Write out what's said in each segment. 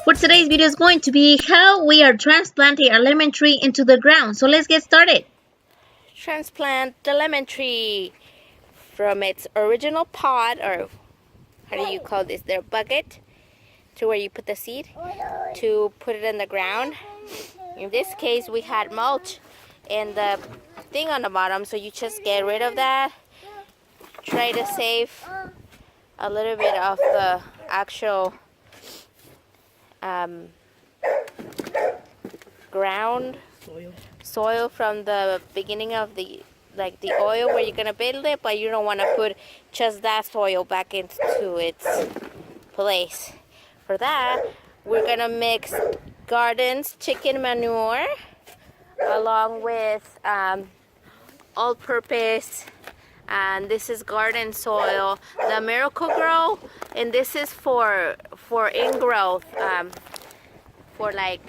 For today's video is going to be how we are transplanting our lemon tree into the ground. So let's get started. Transplant the lemon tree from its original pot, or how do you call this, their bucket, to where you put the seed, to put it in the ground. In this case, we had mulch and the thing on the bottom, so you just get rid of that. Try to save a little bit of the actual ground soil from the beginning of the oil where you're gonna build it, but you don't want to put just that soil back into its place. For that, we're gonna mix Garden's chicken manure along with all-purpose, and this is garden soil, the Miracle Grow, and this is for ingrowth, for like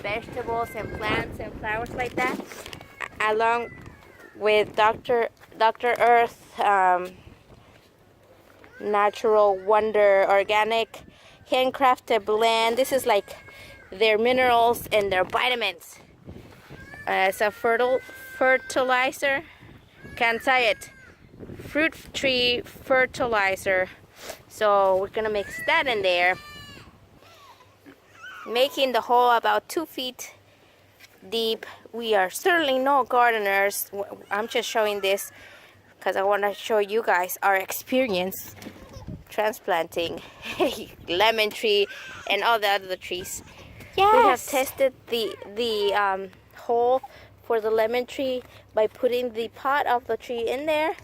vegetables and plants and flowers like that, along with Dr. Earth Natural Wonder Organic Handcrafted Blend. This is like their minerals and their vitamins. It's a fertilizer. Can't say it. Fruit tree fertilizer. So we're gonna mix that in there, making the hole about 2 feet deep. We are certainly no gardeners. I'm just showing this because I want to show you guys our experience transplanting lemon tree and all the other trees. Yes. We have tested the hole for the lemon tree by putting the pot of the tree in there.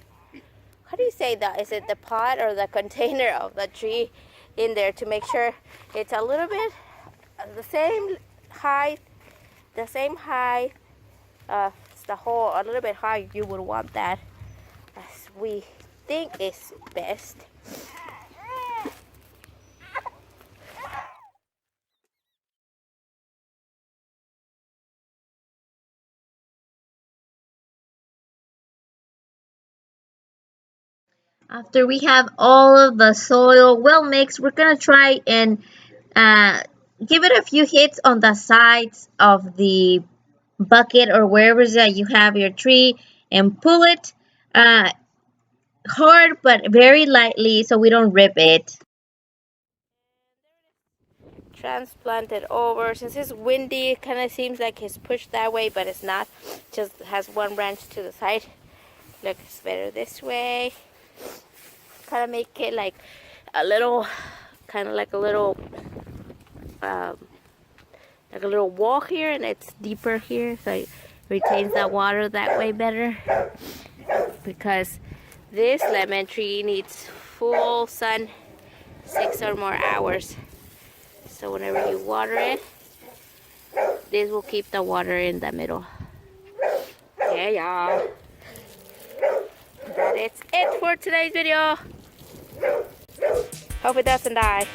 How do you say that? Is it the pot or the container of the tree in there, to make sure it's a little bit the same height, it's the hole a little bit higher. You would want that, as we think is best. After we have all of the soil well mixed, we're going to try and give it a few hits on the sides of the bucket or wherever that you have your tree, and pull it hard but very lightly so we don't rip it. Transplanted over. Since it's windy, it kind of seems like it's pushed that way, but it's not. Just has one branch to the side. Looks better this way. Kind of make it like a little, kind of like a little wall here, and it's deeper here, so it retains that water that way better, because this lemon tree needs full sun, 6 or more hours. So whenever you water it, this will keep the water in the middle. Yeah, y'all. That is it for today's video. Hope it doesn't die.